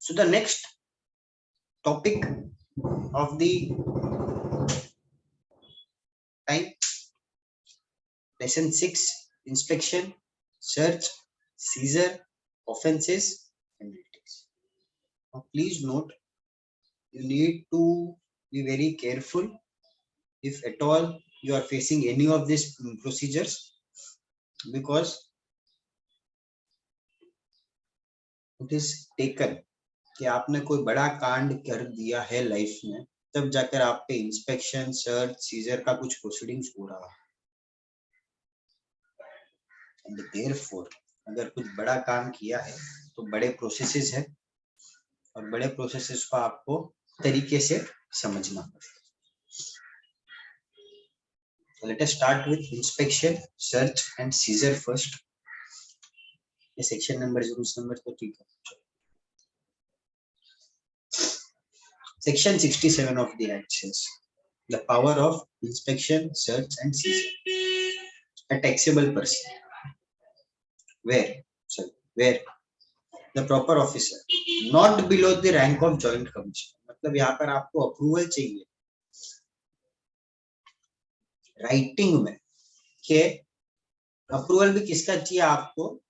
So the next topic of the time, lesson 6, inspection, search, seizure, offenses and penalties. Now please note, you need to be very careful if at all you are facing any of these procedures, because it is taken कि आपने कोई बड़ा कांड कर दिया है life में, तब जाकर आप पे इंस्पेक्शन, सर्च, सीजर का कुछ प्रोसीडिंग्स हो रहा है। एंड देयरफॉर अगर कुछ बड़ा काम किया है तो बड़े प्रोसेसेस है, और बड़े प्रोसेसेस को आपको तरीके से समझना पड़ेगा। So let us start with inspection, search and seizure first. ये सेक्शन नंबर रूल्स नंबर तो ठीक है। Section 67 of the Act says the power of inspection, search and seizure. A taxable person where the proper officer not below the rank of joint commissioner, मतलब यहाँ पर आपको approval चाहिए writing में, कि अप्रूवल भी किसका चाहिए आपको,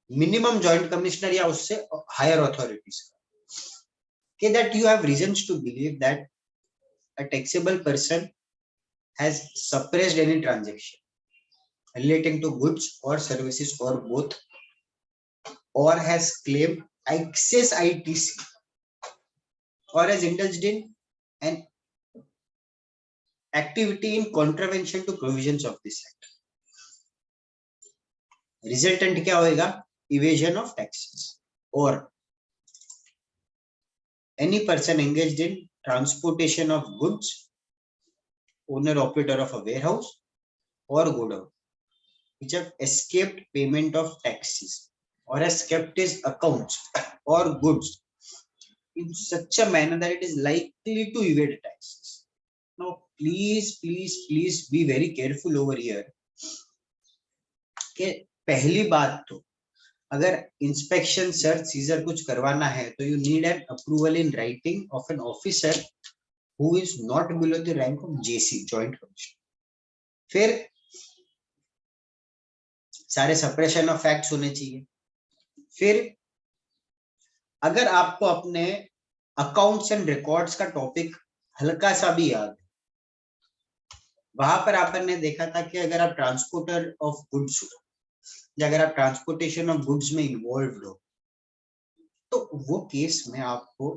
मिनिमम जॉइंट कमिश्नर या उससे हायर अथॉरिटीज का, कि that you have reasons to believe that a taxable person has suppressed any transaction relating to goods or services or both, or has claimed excess ITC, or has indulged in an activity in contravention to provisions of this act. Resultant क्या होएगा, evasion of taxes, or any person engaged in transportation of goods, owner operator of a warehouse or godown, which have escaped payment of taxes or has kept his accounts or goods in such a manner that it is likely to evade taxes. Now please be very careful over here कि पहली बात तो अगर inspection, search, scissor कुछ करवाना है तो you need an approval in writing of an officer who is not below the rank of JC, joint commissioner. फिर सारे सप्रेशन ऑफ फैक्ट्स होने चाहिए। फिर अगर आपको अपने अकाउंट्स एंड रिकॉर्ड्स का टॉपिक हल्का सा भी याद है, वहां पर आपने देखा था कि अगर आप ट्रांसपोर्टर ऑफ गुड्स हो या अगर आप ट्रांसपोर्टेशन ऑफ गुड्स में इन्वॉल्व हो, तो वो केस में आपको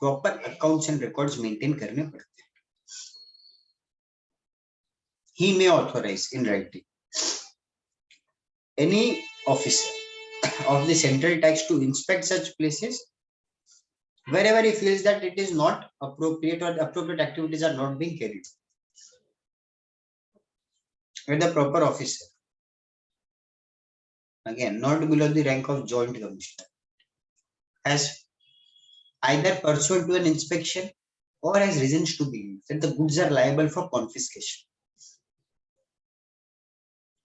proper accounts and records maintain करने पड़ते हैं। He may authorise in writing any officer of the central tax to inspect such places wherever he feels that it is not appropriate or the appropriate activities are not being carried. With the proper officer, again not below the rank of joint commissioner, has either pursuant to an inspection or has reasons to believe that the goods are liable for confiscation.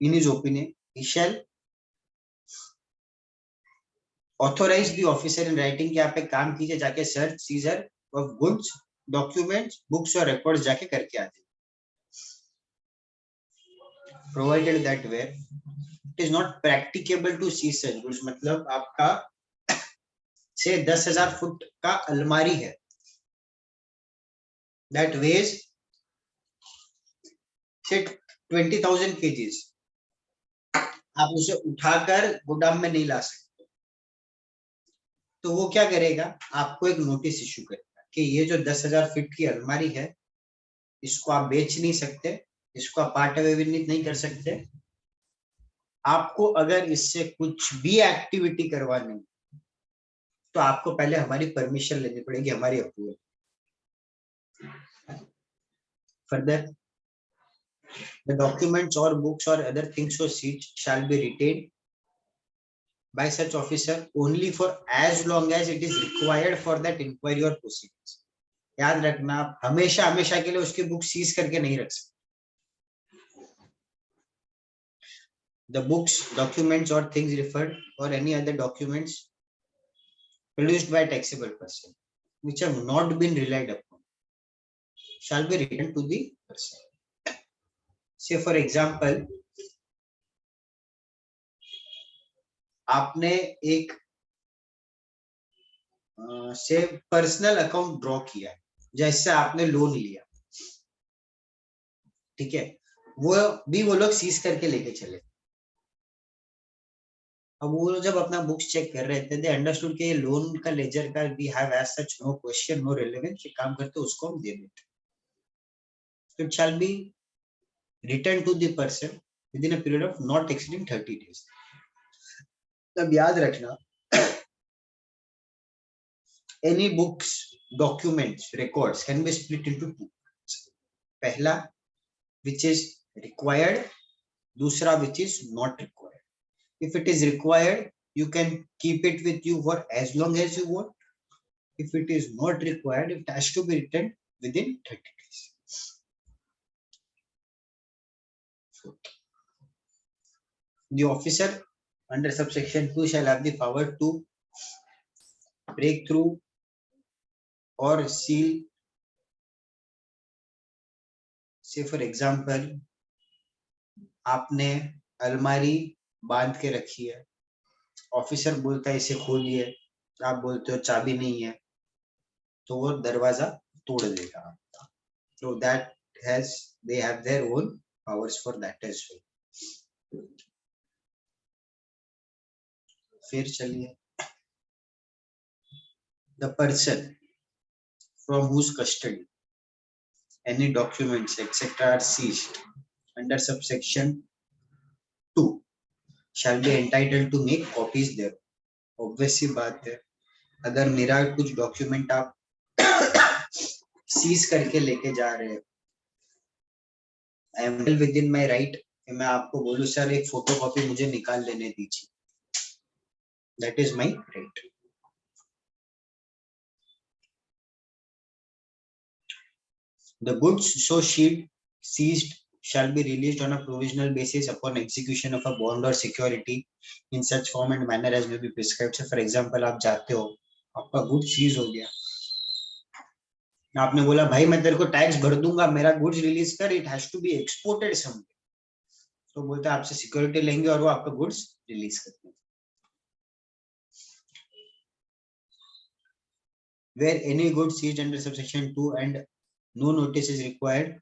In his opinion, he shall authorize the officer in writing कि आप एक काम कीजिए, जाके search, seizure of goods, documents, books और records जाके करके आते, provided that where it is not practicable to seize such goods, मतलब आपका से 10,000 फुट का अलमारी है, that weighs say 20,000 kgs, आप उसे उठाकर गोदाम में नहीं ला सकते, तो वो क्या करेगा, आपको एक नोटिस इश्यू करेगा कि ये जो 10,000 फीट की अलमारी है, इसको आप बेच नहीं सकते, इसको आप पार्ट अवे नहीं कर सकते, आपको अगर इससे कुछ भी एक्टिविटी करवानी तो आपको पहले हमारी परमिशन लेनी पड़ेगी, हमारी approval. Further the documents or books or other things so seized shall be retained by such officer only for as long as it is required for that inquiry or proceedings. याद रखना, आप हमेशा हमेशा के लिए उसकी बुक सीज करके नहीं रख सकते। The books, documents or things referred or any other documents produced by taxable person which have not been relied upon shall be returned to the person. Say for example, आपने एक से personal account draw किया जैसे आपने loan लिया, ठीक है, वो भी वो लोग सीज करके लेके चले। अब वो जब अपना बुक्स चेक कर रहे थे, दे अंडरस्टूड कि ये लोन का लेजर का we have as such no question no relevance, ये काम करते उसको हम दे देते, so it shall be returned to the person within a period of not exceeding 30 days. तब याद रखना, any books, documents, records can be split into two. पहला which is required, दूसरा which is not required. If it is required, you can keep it with you for as long as you want. If it is not required, it has to be returned within 30 days. The officer under subsection 2 shall have the power to break through or seal, say for example, आपने अलमारी बांध के रखी है, officer बोलता है इसे खोलिए, आप बोलते हो चाबी नहीं है, तो वो दरवाजा तोड़ देगा आपका। So that has, they have their own powers for that as well. फिर चलिए, the person from whose custody any documents etc. are seized under subsection 2 shall be entitled to make copies there. Obviously बात है, अगर मेरा कुछ document आप seize करके लेके जा रहे हैं, I am well with in my right कि मैं आपको बोलूं सर एक फोटोकॉपी मुझे निकाल लेने दीजिए, that is my right. The goods so seized shall be released on a provisional basis upon execution of a bond or security in such form and manner as may be prescribed. So for example, आप जाते हो, आपका good seize हो गया, आपने बोला भाई मैं तेरे को टैक्स भर दूंगा, मेरा गुड्स रिलीज कर, it has to be exported somewhere, तो बोलते हैं आपसे सिक्योरिटी लेंगे और वो आपका गुड्स रिलीज करते हैं। Where any goods seized under subsection 2 and no notice is required,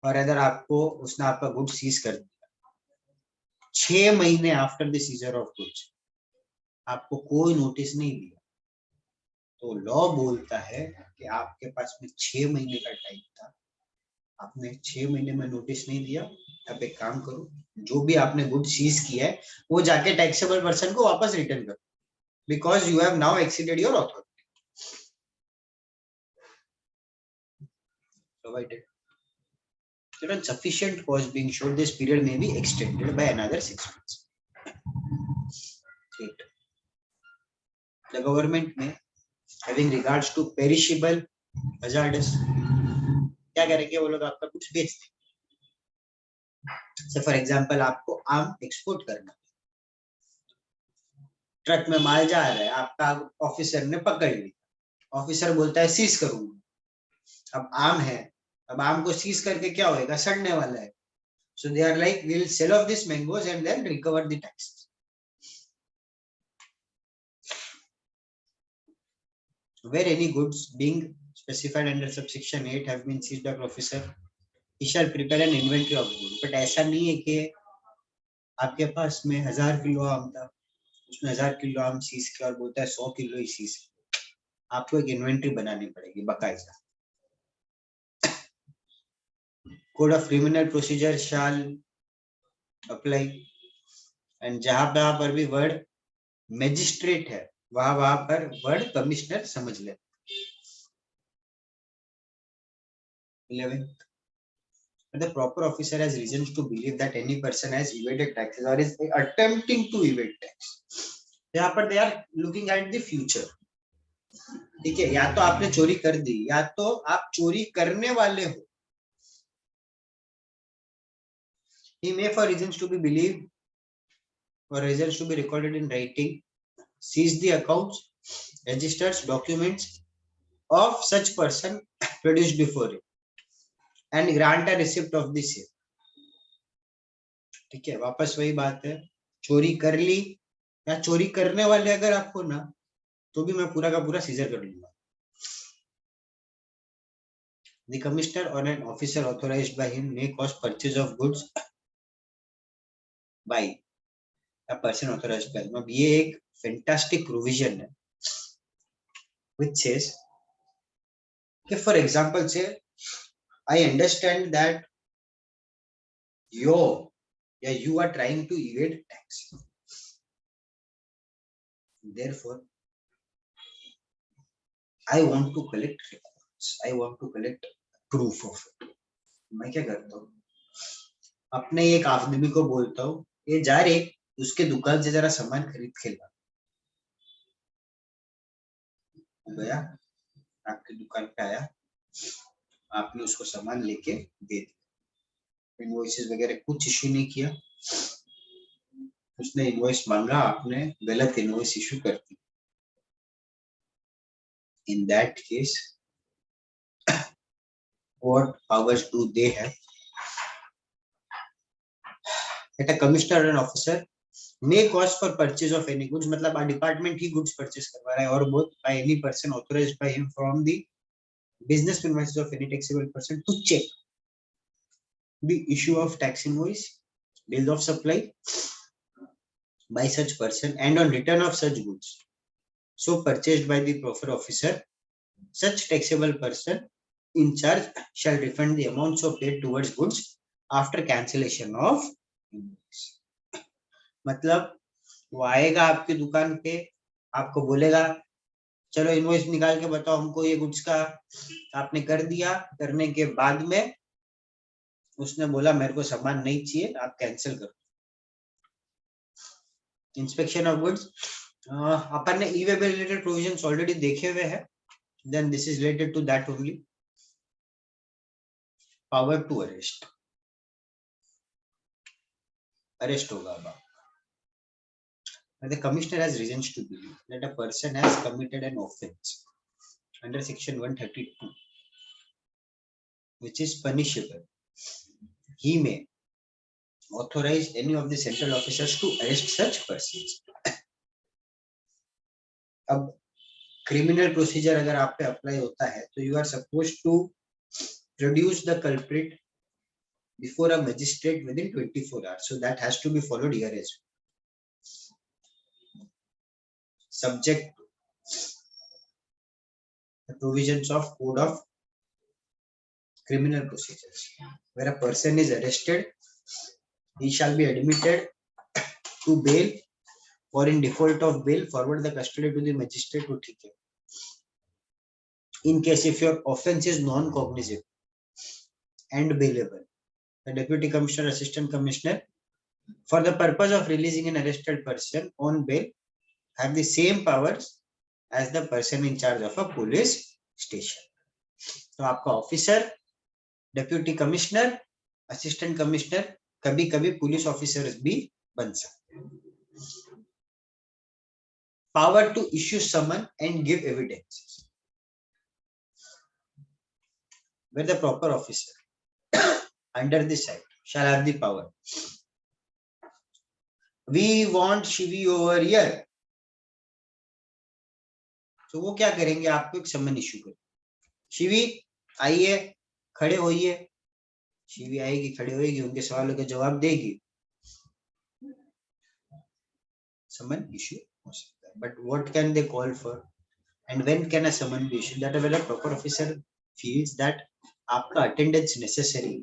और अगर आपको उसने आपका गुड सीज कर दिया 6 महीने after the seizure of goods, आपको कोई नोटिस नहीं दिया, तो लॉ बोलता है कि आपके पास में 6 महीने का टाइम था, आपने 6 महीने में नोटिस नहीं दिया, आप एक काम करो, जो भी आपने गुड सीज किया है वो जाके टैक्सेबल पर्सन को वापस रिटर्न करो, because you have now exceeded your authority provided. When sufficient cause being shown, this period may be extended by another 6 months. 8. The government may, having regards to perishable, hazardous, क्या करेंगे वो लोग, आपका कुछ बेच देंगे। फॉर एग्जाम्पल आपको आम एक्सपोर्ट करना, ट्रक में माल जा रहा है, आपका ऑफिसर ने पकड़ लिया, ऑफिसर बोलता है सीज करूंगा, अब आम है, अब आम को सीज करके क्या होएगा, सड़ने वाला है, so they are like we will sell off these mangoes and then recover the tax. Where any goods being specified under subsection 8 have been seized by officer, he shall prepare an inventory of goods. But ऐसा नहीं है कि आपके पास में 1000 kilo आम था, उसने 1000 kilo आम सीज किया और बोलता है 100 किलो ही सीज, आपको एक इन्वेंट्री बनानी पड़ेगी बकायदा। Code of criminal procedure shall apply, and जहां पर भी वर्ड मैजिस्ट्रेट है वहां पर वर्ड कमिश्नर समझ ले। 11th, the proper officer has reasons to believe that any person has evaded taxes or is attempting to evade tax, यहाँ पर they are looking at the future, ठीक है, या तो आपने चोरी कर दी या तो आप चोरी करने वाले हो। He may for reasons to be believed or reasons to be recorded in writing seize the accounts registers documents of such person produced before it and grant a receipt of the same. ठीक है, वापस वही बात है, चोरी कर ली या चोरी करने वाले अगर आपको ना, तो भी मैं पूरा का पूरा सीजर कर लूंगा. The commissioner or an officer authorized by him may cause purchase of goods by a person authorized by him. अब ये एक fantastic provision है which says कि for example say I understand that you are trying to evade tax. Therefore, I want to collect records. I want to collect proof of it. मैं क्या करता हूँ, अपने एक आदमी को बोलता हूँ, ये जा रे उसके दुकान से जरा सामान खरीद के ला. गया, आपकी दुकान पे आया, आपने उसको सामान लेके दे दिया, इनवॉइसेस वगैरह कुछ इश्यू नहीं किया, उसने इनवॉइस मांगा, आपने गलत इनवॉइस इश्यू कर दी. In that case, what powers do they have? That a commissioner or an officer may cause for purchase of any goods, मतलब a department he goods purchase करवा रहा है, और both by any person authorized by him from the business premises of any taxable person to check the issue of tax invoice, bill of supply by such person, and on return of such goods so purchased by the proper officer, such taxable person in charge shall refund the amounts of paid towards goods after cancellation of invoice. मतलब वो आएगा आपकी दुकान पे, आपको बोलेगा चलो invoice निकाल के बताओ हमको ये गुड्स का, आपने कर दिया, करने के बाद में उसने बोला मेरे को सामान नहीं चाहिए, आप कैंसिल करो. इंस्पेक्शन ऑफ गुड्स, अपन ने e-way bill related provisions already देखे हुए हैं, then this is related to that only. Power to arrest, arrest होगा अब. The commissioner has reasons to believe that a person has committed an offence under section 132 which is punishable. He may authorize any of the central officers to arrest such persons. अब criminal procedure अगर आप पे apply होता है तो you are suppose to produce the culprit before a magistrate within 24 hours. So that has to be followed here as well. Subject to the provisions of Code of Criminal Procedures. Where a person is arrested, he shall be admitted to bail, or in default of bail, forward the custody to the magistrate to take care. In case if your offence is non-cognizable and bailable, the deputy commissioner, assistant commissioner, for the purpose of releasing an arrested person on bail, have the same powers as the person in charge of a police station. तो आपका officer, deputy commissioner, assistant commissioner, कभी कभी police officer भी बन सकते हैं. Power to issue summon and give evidences, where the proper officer under this act shall have the power. We want Shivi over here. तो वो क्या करेंगे, आपको एक समन इश्यू करेंगे, शिवी आइए, खड़े होइए. शिवी आएगी, खड़े होएगी, उनके सवालों के जवाब देगी, समन इश्यू हो सकता है. But what can they call for and when can a summon be issued? That when a proper officer feels that आपका attendance necessary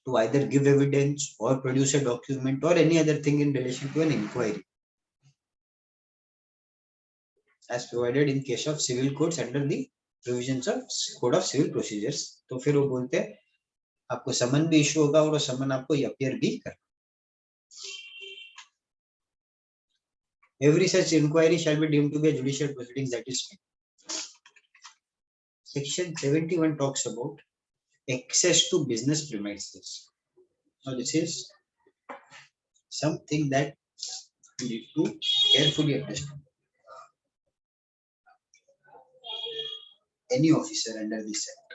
to either give evidence or produce a document or any other thing in relation to an inquiry as provided in case of civil courts under the provisions of Code of Civil Procedures. तो फिर वो बोलते हैं आपको समन भी issue होगा और वो समन आपको अपीयर भी करना. Every such inquiry shall be deemed to be a judicial proceedings that is fine. Section 71 talks about access to business premises. Now this is something that you need to carefully understand. any officer under this act,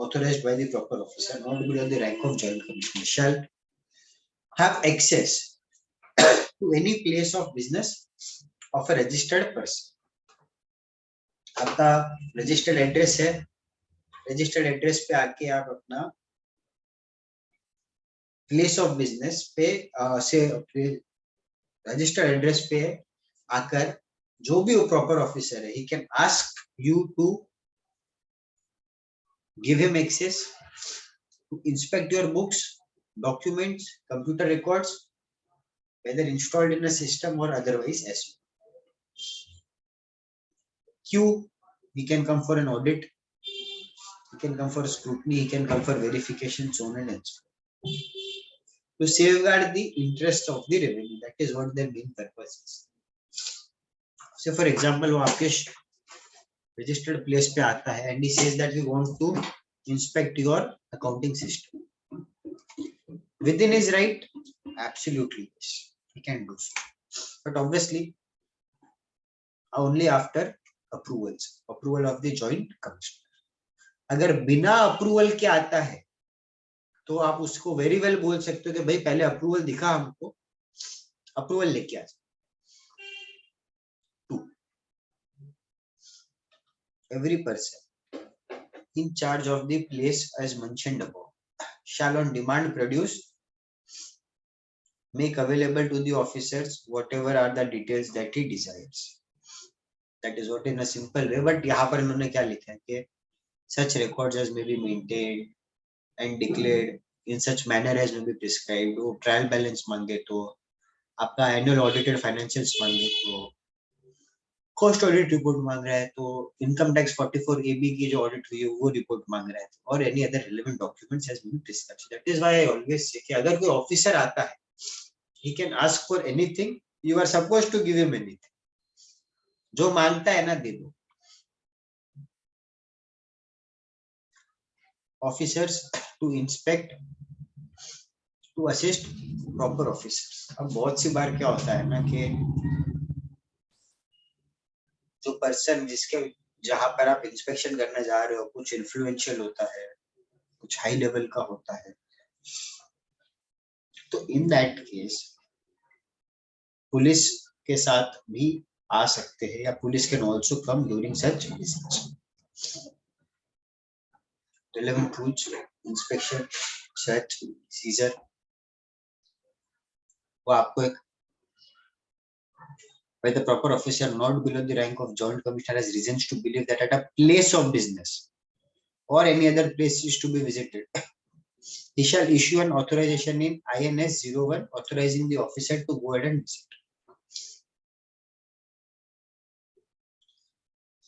authorized by the proper officer, not below the rank of joint commissioner, shall have access to any place of business of a registered person. आपका registered address है, registered address पे आके आप अपना place of business पे से registered address पे आकर जो भी वो प्रॉपर ऑफिसर है, he can ask you to give him access to inspect your books, documents, computer records, whether installed in a system or otherwise as well. Q, he can come for an audit, he can come for scrutiny, he can come for verification, so on and so on. To safeguard the interest of the revenue, that is what their main purpose is. So for example, वो आपके registered place पे आता है and he says that we want to inspect your accounting system. Within his right, absolutely yes, he can do so. But obviously, only after approval of the joint commissioner. अगर बिना approval के आता है तो आप उसको वेरी वेल बोल सकते हो कि भाई पहले अप्रूवल दिखा हमको, अप्रूवल लेके आ जाओ. Every person in charge of the place as mentioned above shall on demand produce, make available to the officers whatever are the details that he desires. That is what in a simple way. But यहाँ पर इन्होंने क्या लिखा है कि such records as may be maintained and declared in such manner as may be prescribed. वो trial balance मांगे तो, आपका एनुअल ऑडिटेड फाइनेंशियल्स मांगे तो, कॉस्ट ऑडिट रिपोर्ट मांग रहा है तो, इनकम टैक्स 44 AB की जो ऑडिट हुई है वो रिपोर्ट मांग रहा है, और any other relevant documents has been prescribed. That is why I always say कि अगर कोई ऑफिसर आता है, he can ask for anything, you are supposed to give him anything. जो मांगता है ना दे दो. Officers to inspect, to assist proper officers. अब बहुत सी बार क्या होता है ना कि जो पर्सन जिसके जहां पर आप इंस्पेक्शन करने जा रहे हो कुछ इन्फ्लुएंशियल होता है, कुछ हाई लेवल का होता है, तो इन दैट केस पुलिस के साथ भी आ सकते हैं, या police can also come during such visits. relevant rules, inspection, search, seizure, वो आपको एक by the proper officer not below the rank of joint commissioner has reasons to believe that at a place of business or any other place is to be visited, he shall issue an authorization in INS 01 authorizing the officer to go ahead and visit.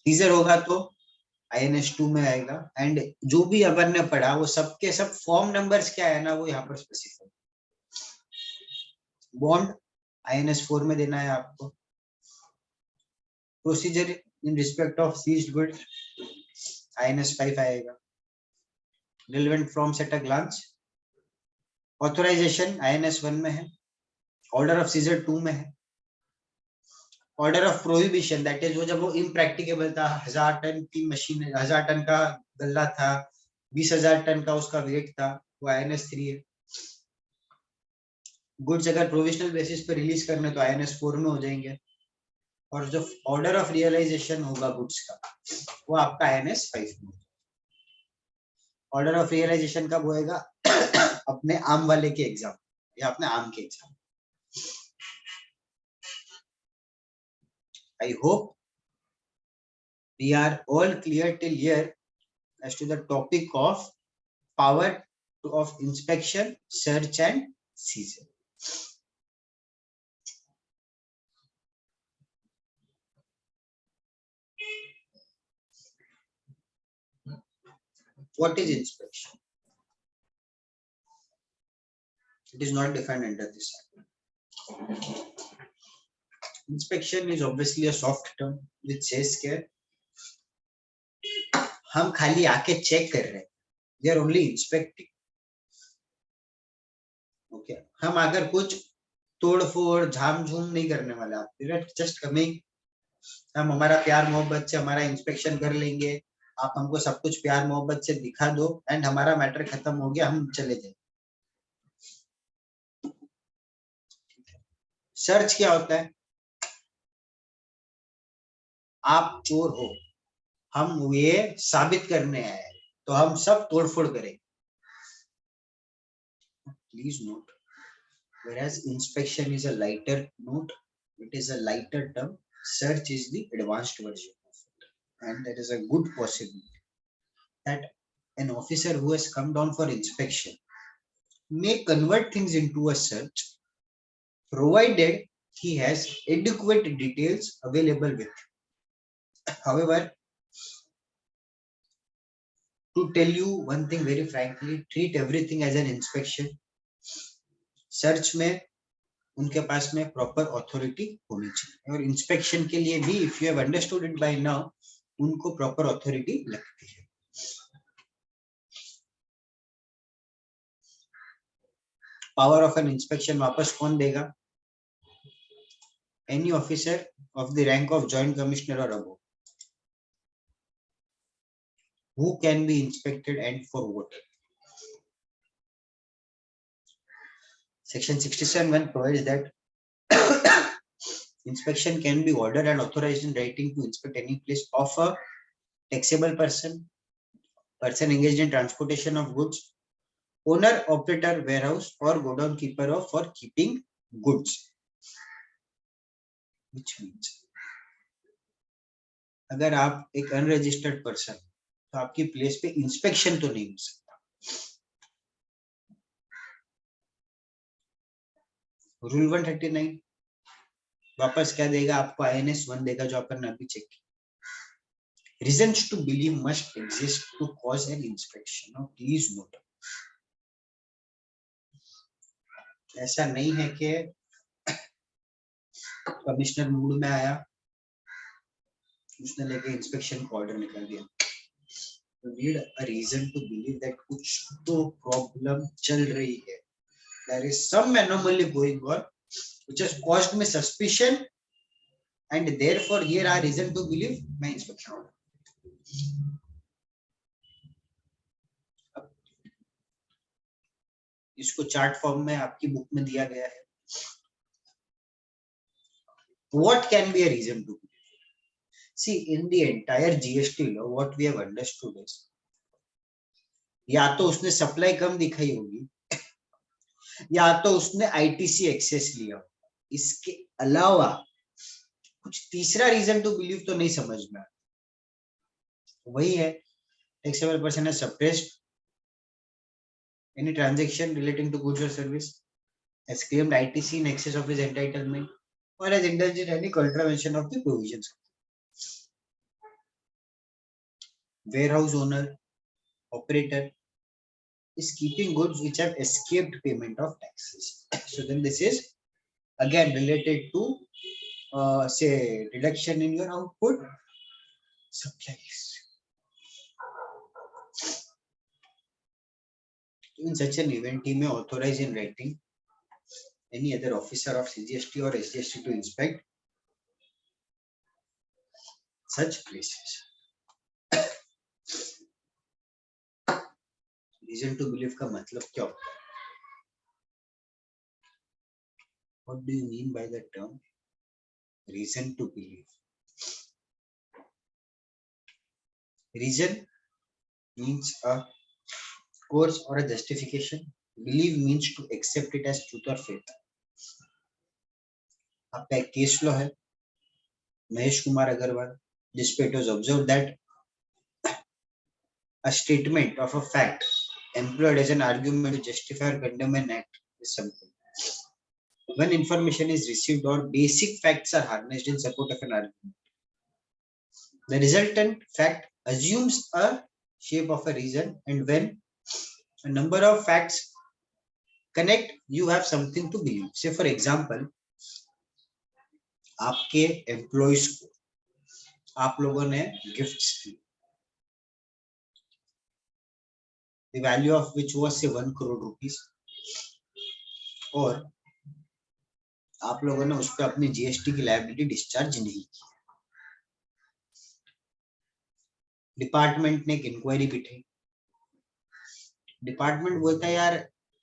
Seizure होगा तो INS 2 में आएगा, and जो भी अपन ने पढ़ा वो सबके सब फॉर्म नंबर्स क्या है ना वो यहाँ पर स्पेसिफाई. बॉन्ड INS 4 में देना है आपको. Procedure in respect of seized goods INS 5 आएगा. Relevant forms at a glance, authorization INS 1 में है, ऑर्डर ऑफ सीजर 2 में है, order of prohibition that is वो जब वो इम्प्रैक्टिकेबल था, 1000 टन की मशीन, 1000 टन का गल्ला था, 20,000 टन का उसका वेट था, वो INS 3 है. गुड्स अगर प्रोविजनल बेसिस पे रिलीज करने तो INS 4 में हो जाएंगे, और जो ऑर्डर ऑफ रियलाइजेशन होगा गुड्स का वो आपका INS 5 में. ऑर्डर ऑफ रियलाइजेशन कब होएगा? अपने आम वाले के एग्जाम या अपने आम के exam. I hope we are all clear till here as to the topic of power of inspection, search and seizure. What is inspection? It is not defined under this act. Inspection is obviously a soft term which says that हम खाली आके check कर रहे हैं, we are only inspecting. Okay, हम अगर कुछ तोड़ फोड़ झाम झूम नहीं करने वाले, आप जस्ट कमिंग हम हमारा प्यार मोहब्बत से हमारा इंस्पेक्शन कर लेंगे, आप हमको सब कुछ प्यार मोहब्बत से दिखा दो एंड हमारा मैटर खत्म हो गया, हम चले जाए। सर्च क्या होता है? आप चोर हो, हम ये साबित करने आए हैं, तो हम सब तोड़फोड़ करेंगे। Please note, whereas inspection is a lighter note, it is a lighter term, search is the advanced version of it, and there is a good possibility that an officer who has come down for inspection may convert things into a search, provided he has adequate details available with him. However, to tell you one thing very frankly, treat everything as an inspection. Search में उनके पास में proper authority होनी चाहिए, और inspection के लिए भी if you have understood it by now, उनको प्रॉपर अथॉरिटी लगती है। पावर ऑफ एन इंस्पेक्शन वापस कौन देगा? Any officer of the rank of joint commissioner और above, who can be inspected and for what. Section 67(1) provides that inspection can be ordered and authorized in writing to inspect any place of a taxable person, person engaged in transportation of goods, owner, operator, warehouse or godown keeper of for keeping goods. Which means अगर आप एक unregistered person, तो आपकी place पे inspection तो नहीं हो सकता। रूल 139 वापस क्या देगा आपको? INS 1 देगा, जो अपन ने अभी चेक किया। Reasons to believe must exist to cause an inspection. Now please note, ऐसा नहीं है कि कमिश्नर मूड में आया, उसने लेके इंस्पेक्शन का ऑर्डर निकाल दिया। You need a reason to believe that कुछ तो प्रॉब्लम चल रही है। There is some anomaly going on which has caused me suspicion, and therefore here are reason to believe my inspection order. इसको chart form में आपकी book में दिया गया है। What can be a reason to believe? See, in the entire GST law, what we have understood is, या तो उसने सप्लाई कम दिखाई होगी, या तो उसने ITC एक्सेस लिया होगा, इसके अलावा कुछ तीसरा रीजन टू बिलीव तो नहीं समझ में आता। वही है, taxable person has suppressed any transaction relating to goods or service, has claimed ITC in excess of his entitlement, or has indulged in any contravention of the provisions. Warehouse owner, operator is keeping goods which have escaped payment of taxes. So then this is again related to say reduction in your output, supplies. In such an event, he may authorize in writing any other officer of CGST or SGST to inspect such places. Reason to believe का मतलब क्या होता है? What do you mean by the term reason to believe? Reason means a course or a justification. Believe means to accept it as truth or faith. आपका एक case लो है, महेश कुमार अग्रवाल, जिसपे it was observed that a statement of a fact employed as an argument to justify or condemn an act is something. When information is received or basic facts are harnessed in support of an argument, the resultant fact assumes a shape of a reason, and when a number of facts connect, you have something to believe. Say for example, आपके employees को आप लोगों ने gifts the, the value of which was say 1 crore rupees, और आप लोगों ने उस पर अपनी GST की लायबिलिटी डिस्चार्ज नहीं की। डिपार्टमेंट ने एक इंक्वायरी बिठाई। डिपार्टमेंट बोलता है यार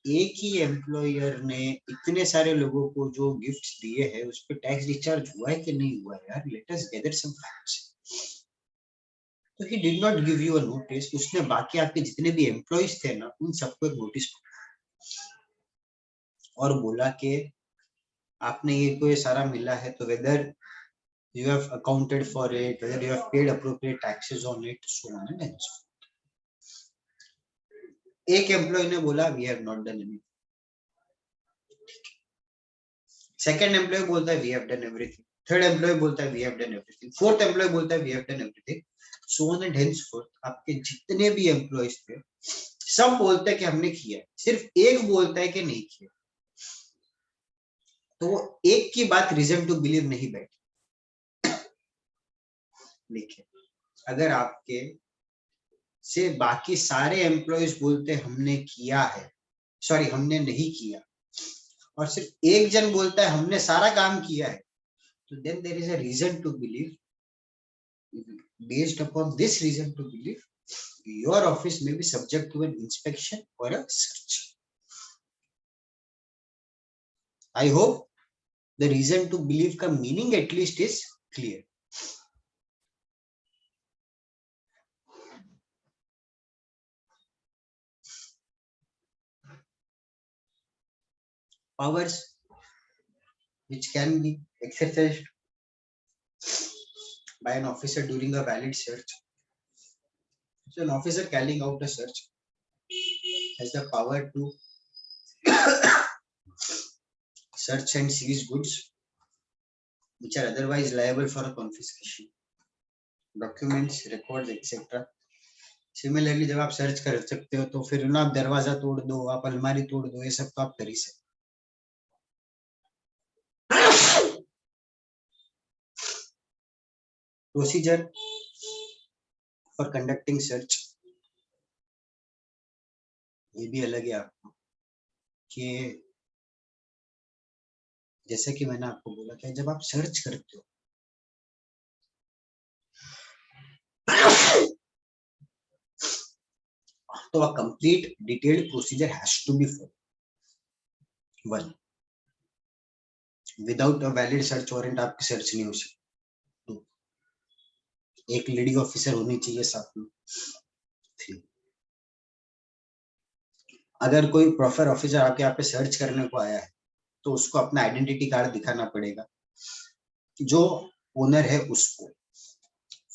एक ही एम्प्लॉयर ने इतने सारे लोगों को जो गिफ्ट्स दिए हैं उस पर टैक्स डिस्चार्ज हुआ है कि नहीं हुआ है यार, let us gather some facts. तो he did not give you a notice, उसने बाकी आपके जितने भी एम्प्लॉइज थे ना उन सबको एक नोटिस और बोला कि आपने ये को ये सारा मिला है तो weather you have accounted for it, whether you have paid appropriate taxes on it, so on and so on. एक एम्प्लॉय ने बोला we have not done anything. Second employee बोलता है we have done everything. Third employee बोलता है we have done everything. Fourth employee बोलता है we have done everything. So on and henceforth आपके जितने भी एम्प्लॉयज थे सब बोलते हैं कि हमने किया है, सिर्फ एक बोलता है कि नहीं किया। तो वो एक की बात रीजन टू बिलीव नहीं बैठी। लेकिन अगर आपके से बाकी सारे एम्प्लॉयज बोलते हमने किया है, सॉरी हमने नहीं किया, और सिर्फ एक जन बोलता है हमने सारा काम किया है, तो then there is a reason to believe, based upon this reason to believe your office may be subject to an inspection or a search. I hope the reason to believe का meaning at least is clear. Powers which can be exercised by an officer during a valid search. So an officer carrying out a search has the power to search and seize goods which are otherwise liable for a confiscation, documents, records, etc. Similarly जब आप search कर सकते हो तो फिर ना आप दरवाजा तोड़ दो, आप अलमारी तोड़ दो, ये सब तो आप कर ही सकते। प्रोसीजर फॉर कंडक्टिंग सर्च ये भी अलग है आपको, कि जैसे कि मैंने आपको बोला कि जब आप सर्च करते हो तो a complete detailed procedure has to be followed. One, without a valid search warrant आपकी सर्च नहीं हो सकती। Two, एक लेडी ऑफिसर होनी चाहिए साथ में। Three, अगर कोई प्रॉपर ऑफिसर आपके यहाँ पे सर्च करने को आया है तो उसको अपना आइडेंटिटी कार्ड दिखाना पड़ेगा जो ओनर है उसको।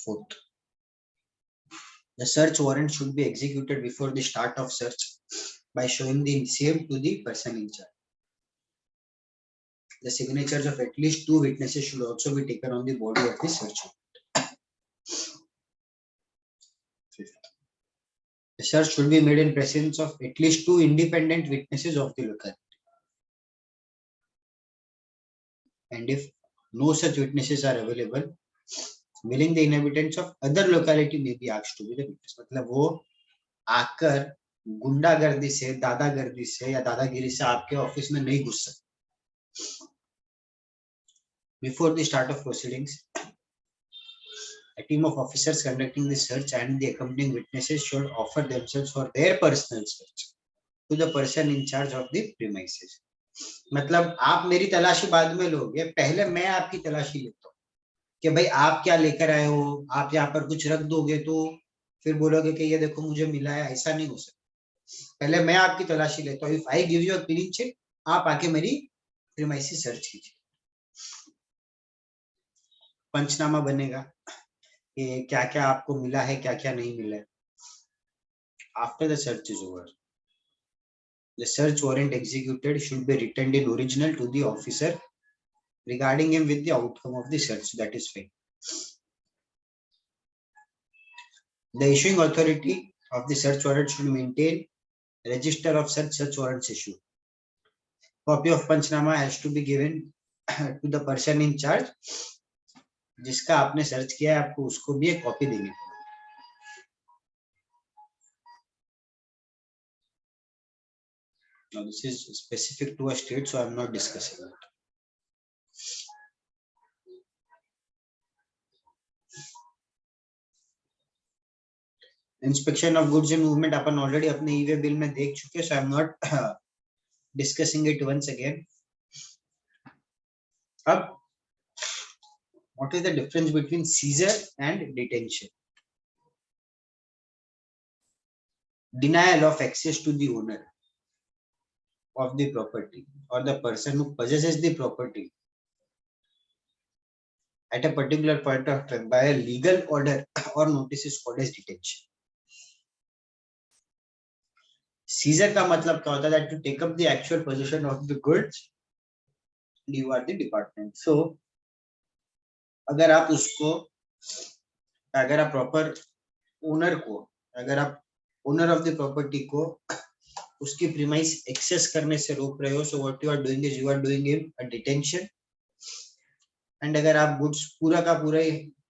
Fourth, the search warrant should be executed before the start of search by showing the same to the person in charge. The signatures of at least 2 witnesses should also be taken on the body of the search warrant. Fifth, the search should be made in presence of at least 2 independent witnesses of the locality. And if no such witnesses are available, willing the inhabitants of other locality may be asked to be the witness. मतलब वो आकर गुंडागर्दी से, दादागर्दी से या दादागिरी से आपके ऑफिस में नहीं घुस सकते। Before the start of proceedings, a team of officers conducting the search and the accompanying witnesses should offer themselves for their personal search to the person in charge of the premises. मतलब आप मेरी तलाशी बाद में लोगे, पहले मैं आपकी तलाशी लेता हूँ कि भाई आप क्या लेकर आए हो, आप यहाँ पर कुछ रख दोगे तो फिर बोलोगे कि ये देखो मुझे मिला है, ऐसा नहीं हो सकता। पहले मैं आपकी तलाशी लेता हूँ। If I give you a clean chit, आप आके मेरी प्रीमाइसेस सर्च कीजिए। पंचनामा बनेगा कि क्या क्या आपको मिला है, क्या क्या नहीं मिला है। After the search is over, the search warrant executed should be written in original to the officer regarding him with the outcome of the search, that is fine. The issuing authority of the search warrant should maintain a register of such warrants issued. Copy of Panchnama has to be given to the person in charge. जिसका आपने search किया है आपको उसको भी एक copy देनी पड़ेगी। Now this is specific to a state, so I am not discussing it. Inspection of goods in movement अपन ऑलरेडी अपने ई वे बिल में देख चुके हैं, so I am not discussing it once again. अब what is the difference between seizure and detention? Denial of access to the owner of the property or the person who possesses the property at a particular point of time by a legal order or notice is called as detention. Seizure का मतलब क्या होता है? That you take up the actual possession of the goods, you are the department. So अगर आप उसको, अगर आप प्रॉपर ओनर को, अगर आप ओनर ऑफ द प्रॉपर्टी को उसकी प्रीमाइस एक्सेस करने से रोक रहे हो, so what you are doing is you are doing him a detention. And अगर आप गुड्स पूरा का पूरा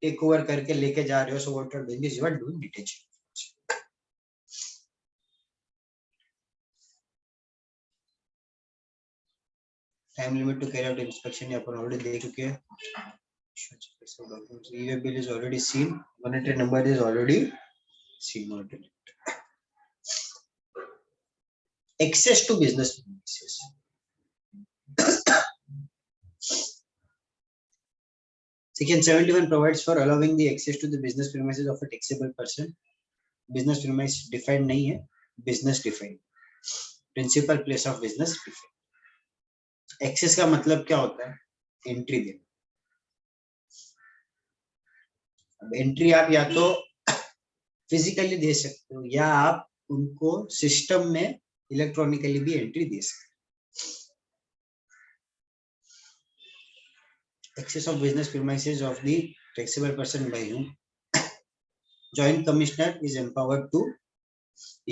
टेक ओवर करके लेके जा रहे हो, so what you are doing is you are doing detention. Time limit to carry out inspection अपन ऑलरेडी देख चुके हैं. E way bill is already seen, monetary number is already seen. Access to business premises. Section 71 provides for allowing the access to the business premises of a taxable person. Business premise defined नहीं है, business defined. Principal place of business defined. Access का मतलब क्या होता है? Entry देना. अब entry आप या तो physically दे सकते हो या आप उनको system में इलेक्ट्रॉनिकली भी एंट्री दे सकते. Access of business premises of the taxable person by whom Joint Commissioner is empowered to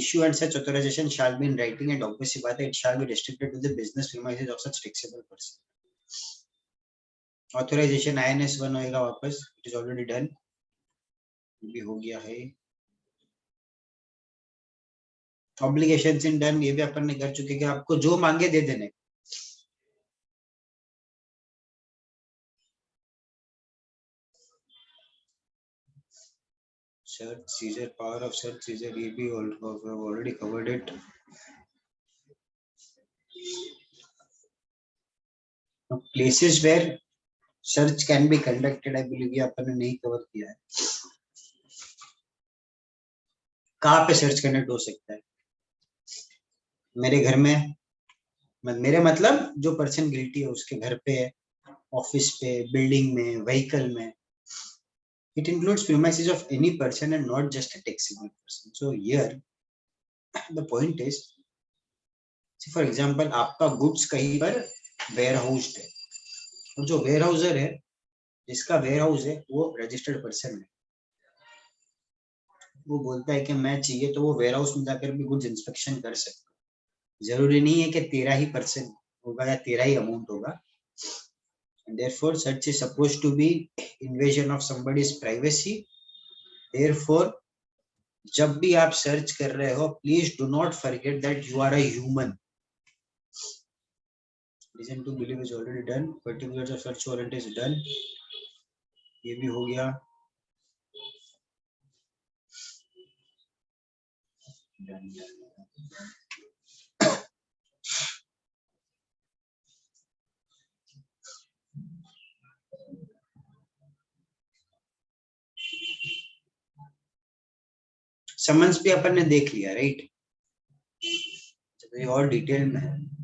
issue, and such authorization shall be in writing, and obviously by that it shall be restricted to the business premises of such taxable person. Authorization INS 1 होएगा वापस, it is already done, भी हो गया है. Obligations in done, ये भी अपन ने कर चुके हैं. आपको जो मांगे दे देने. Search seizure, power of search seizure, ये भी already covered it. Now, places where search can be conducted, I believe ये अपन ने नहीं कवर किया है. कहाँ पे सर्च कंडक्ट हो सकता है? मेरे घर में, मेरे मतलब जो पर्सन गिल्टी है उसके घर पे, ऑफिस पे, बिल्डिंग में, व्हीकल में. It includes premises of any person and not just a taxable person. So here the point is, see for example, आपका गुड्स कहीं पर वेयर हाउस है, और जो वेयर हाउसर है, जिसका वेयर हाउस है, वो रजिस्टर्ड पर्सन है. वो बोलता है कि मैं चाहिए, तो वो वेयर हाउस में जाकर भी गुड्स इंस्पेक्शन कर सकता है. जरूरी नहीं है कि 13 ही पर्सन होगा या 13 ही अमाउंट होगा. And therefore search is supposed to be invasion of somebody's privacy. Therefore जब भी आप सर्च कर रहे हो, please do not forget that you are a human. Reason to believe is already done. Particulars of search warrant is done. ये भी हो गया. समन्स भी अपन ने देख लिया, राइट? और डिटेल में